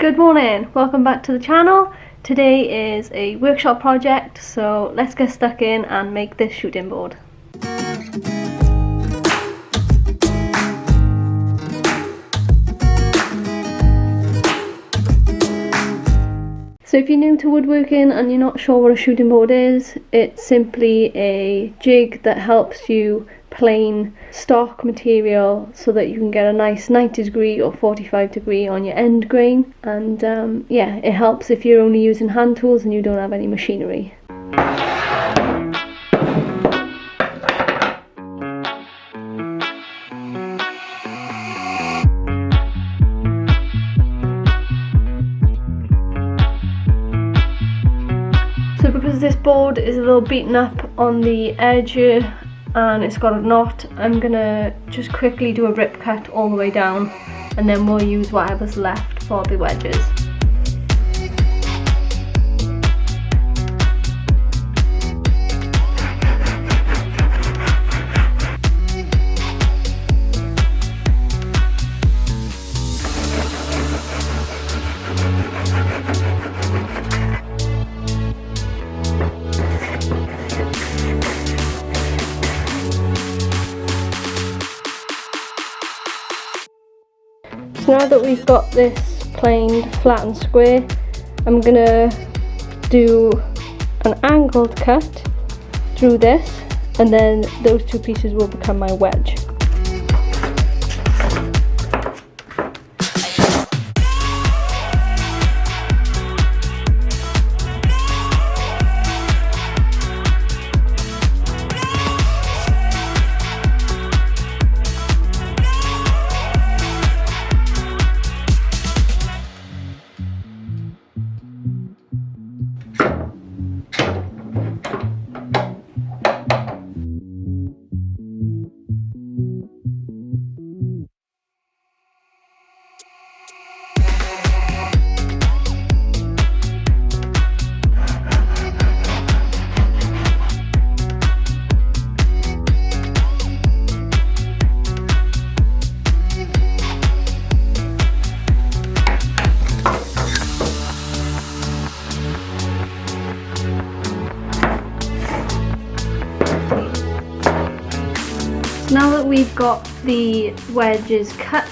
Good morning, welcome back to the channel. Today is a workshop project, so let's get stuck in and make this shooting board. So if you're new to woodworking and you're not sure what a shooting board is, it's simply a jig that helps you plane stock material so that you can get a nice 90 degree or 45 degree on your end grain, and yeah, it helps if you're only using hand tools and you don't have any machinery. So because this board is a little beaten up on the edge here and it's got a knot, I'm gonna just quickly do a rip cut all the way down, and then we'll use whatever's left for the wedges. So now that we've got this planed flat and square, I'm gonna do an angled cut through this, and then those two pieces will become my wedge. Now that we've got the wedges cut,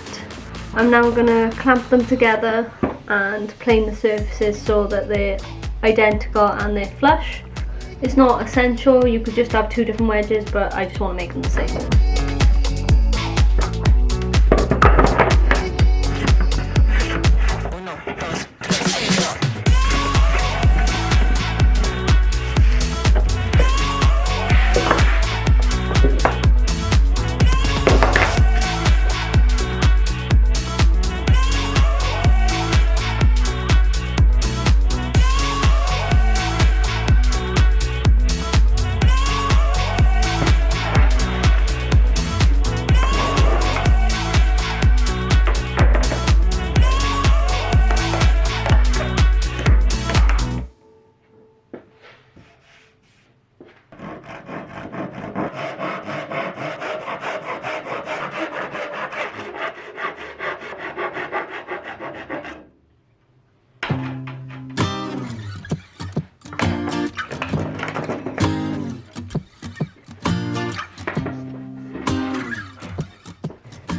I'm now going to clamp them together and plane the surfaces so that they're identical and they're flush. It's not essential, you could just have two different wedges, but I just want to make them the same.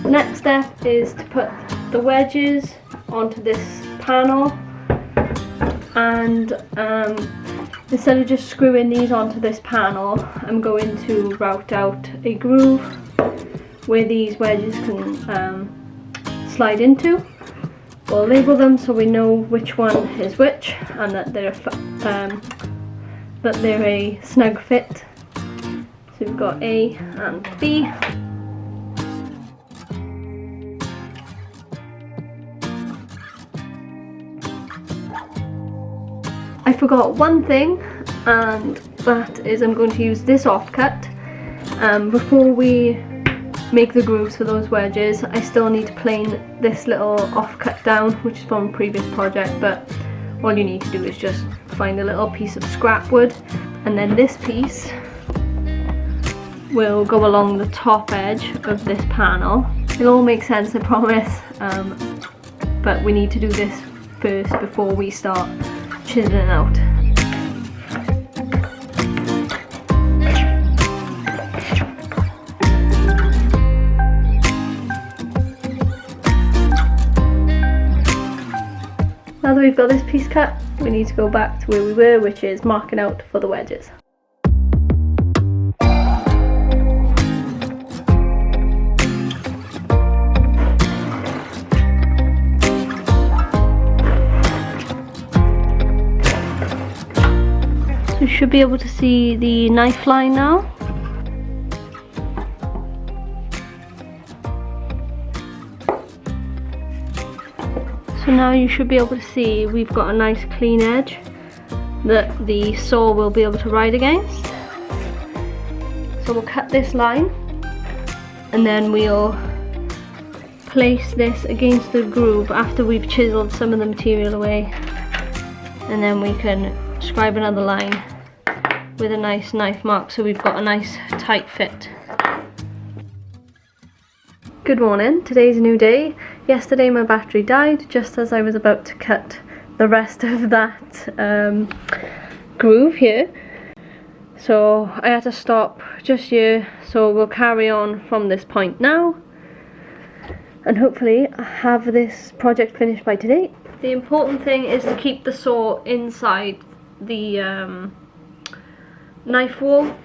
Next step is to put the wedges onto this panel, and instead of just screwing these onto this panel, I'm going to route out a groove where these wedges can slide into. We'll label them so we know which one is which and that they're a snug fit. So we've got A and B. I forgot one thing, and that is I'm going to use this offcut. Before we make the grooves for those wedges, I still need to plane this little offcut down, which is from a previous project, but all you need to do is just find a little piece of scrap wood, and then this piece will go along the top edge of this panel. It'll all make sense, I promise, but we need to do this first before we start chiseling out. Now that we've got this piece cut, we need to go back to where we were, which is marking out for the wedges. So you should be able to see the knife line now. So now you should be able to see we've got a nice clean edge that the saw will be able to ride against. So we'll cut this line and then we'll place this against the groove after we've chiseled some of the material away, and then we can scribe another line with a nice knife mark so we've got a nice tight fit. Good morning, today's a new day. Yesterday my battery died just as I was about to cut the rest of that groove here. So I had to stop just here, so we'll carry on from this point now and hopefully have this project finished by today. The important thing is to keep the saw inside the knife wall.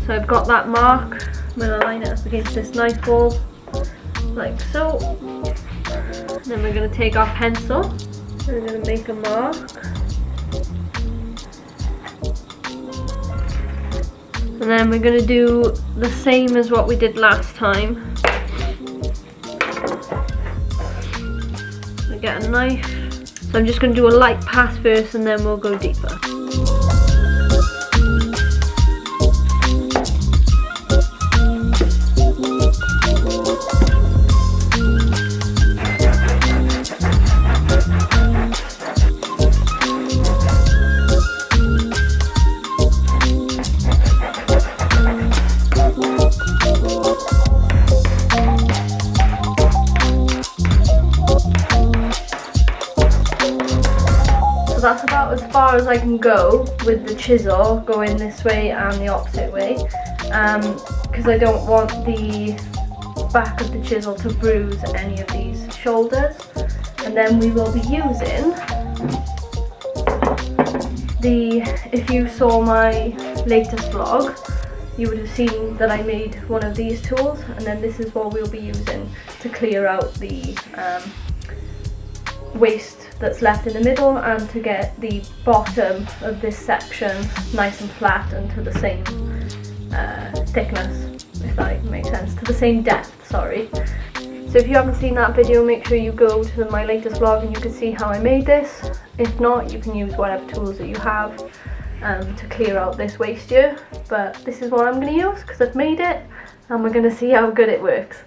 So I've got that mark. I'm going to line it up against this knife wall, like so. And then we're going to take our pencil and we're going to make a mark. And then we're going to do the same as what we did last time. We get a knife. So I'm just going to do a light pass first and then we'll go deeper. So that's about as far as I can go with the chisel, going this way and the opposite way, because I don't want the back of the chisel to bruise any of these shoulders. And then we will be using if you saw my latest vlog, you would have seen that I made one of these tools, and then this is what we'll be using to clear out the waste that's left in the middle and to get the bottom of this section nice and flat and to the same thickness, if that makes sense, to the same depth, sorry. So if you haven't seen that video, make sure you go to my latest vlog and you can see how I made this. If not, you can use whatever tools that you have to clear out this waste here, but this is what I'm going to use because I've made it and we're going to see how good it works.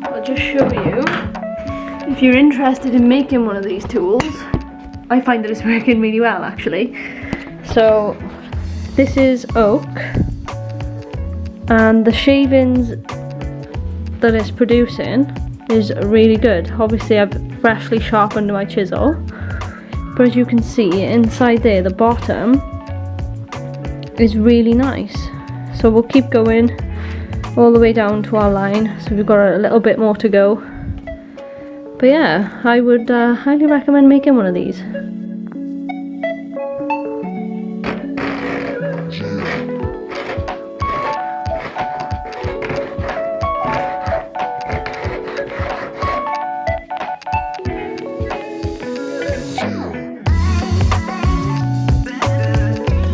I'll just show you, if you're interested in making one of these tools. I find that it's working really well actually. So this is oak, and the shavings that it's producing is really good. Obviously I've freshly sharpened my chisel, but as you can see inside there, the bottom is really nice. So we'll keep going all the way down to our line, so we've got a little bit more to go. But yeah, I would highly recommend making one of these.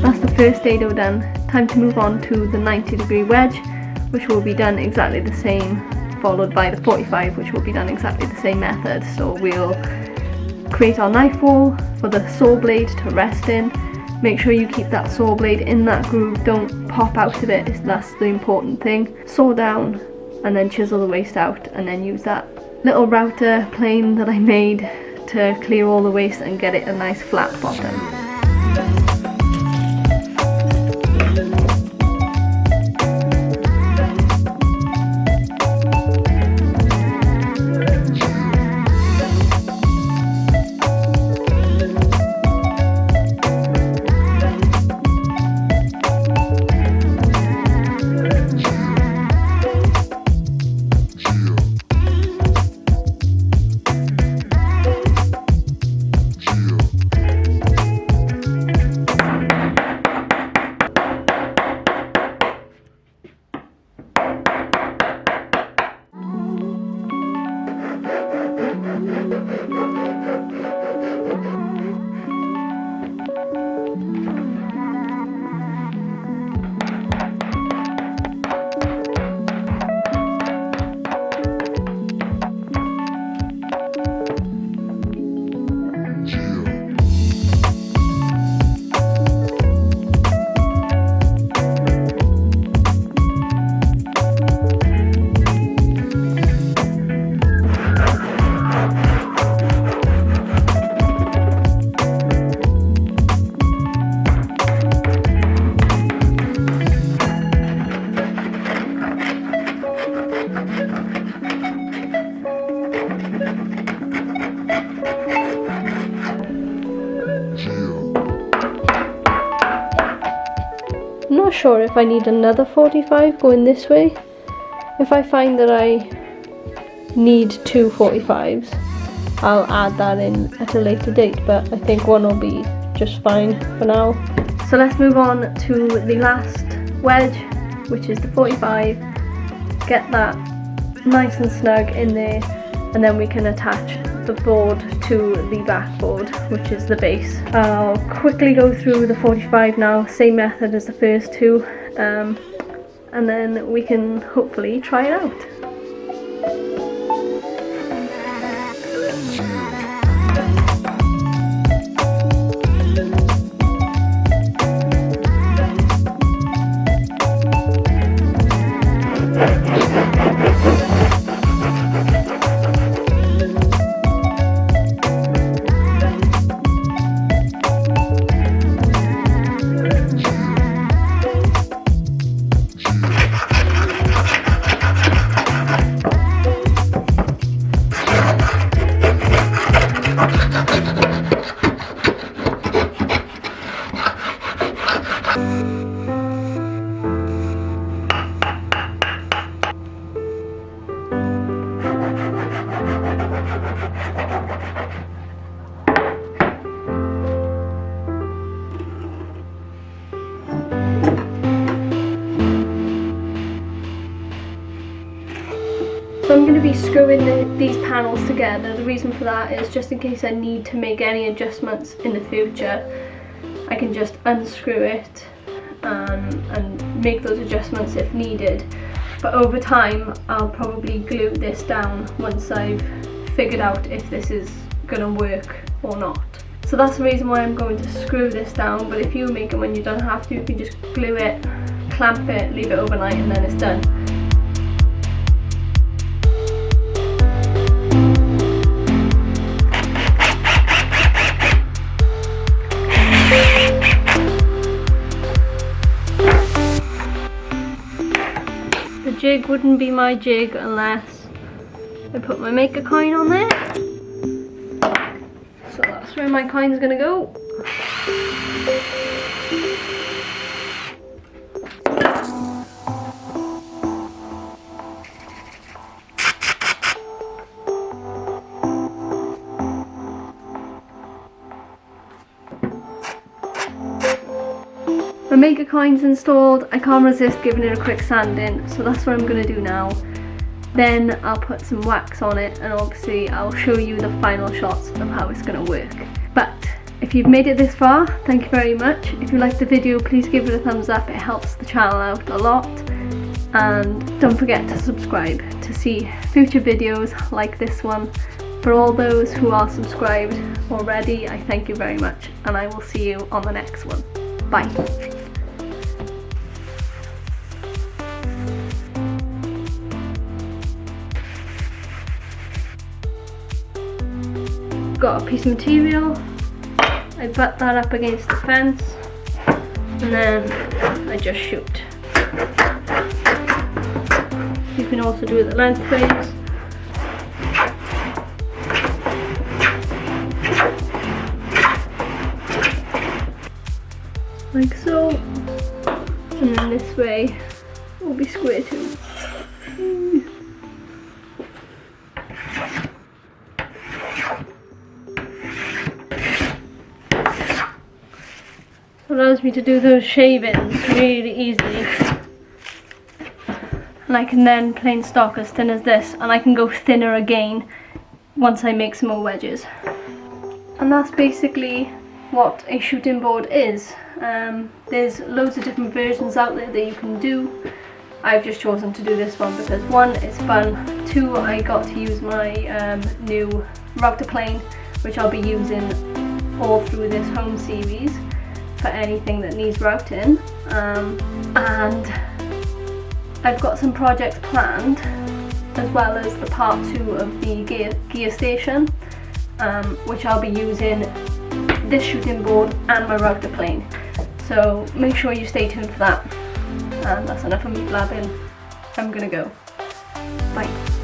That's the first dado done. time to move on to the 90-degree wedge, which will be done exactly the same, followed by the 45, which will be done exactly the same method. So we'll create our knife wall for the saw blade to rest in. Make sure you keep that saw blade in that groove, don't pop out of it, that's the important thing. Saw down and then chisel the waste out, and then use that little router plane that I made to clear all the waste and get it a nice flat bottom. I'm not sure if I need another 45 going this way. If I find that I need 2 45s, I'll add that in at a later date, but I think one will be just fine for now. So let's move on to the last wedge, which is the 45. Get that nice and snug in there, and then we can attach the board to the backboard, which is the base. I'll quickly go through the 45 now, same method as the first two, and then we can hopefully try it out. So I'm going to be screwing these panels together. The reason for that is just in case I need to make any adjustments in the future, I can just unscrew it and make those adjustments if needed. But over time I'll probably glue this down once I've figured out if this is going to work or not. So that's the reason why I'm going to screw this down, but if you make it when you don't have to, you can just glue it, clamp it, leave it overnight, and then it's done. The jig wouldn't be my jig unless I put my maker coin on there. So that's where my coin's gonna go. My maker coin's installed. I can't resist giving it a quick sanding, so that's what I'm going to do now. Then I'll put some wax on it, and obviously I'll show you the final shots of how it's going to work. But if you've made it this far, thank you very much. If you liked the video, please give it a thumbs up, it helps the channel out a lot. And don't forget to subscribe to see future videos like this one. For all those who are subscribed already, I thank you very much, and I will see you on the next one. Bye. Got a piece of material, I butt that up against the fence, and then I just shoot. You can also do it the lengthways. Like so, and then this way will be square too. Allows me to do those shavings really easily, and I can then plane stock as thin as this, and I can go thinner again once I make some more wedges. And that's basically what a shooting board is. There's loads of different versions out there that you can do. I've just chosen to do this one because 1, it's fun, 2, I got to use my new router plane, which I'll be using all through this home series for anything that needs routing, and I've got some projects planned, as well as the part 2 of the gear station, which I'll be using this shooting board and my router plane. So make sure you stay tuned for that. And that's enough of me blabbing. I'm gonna go. Bye.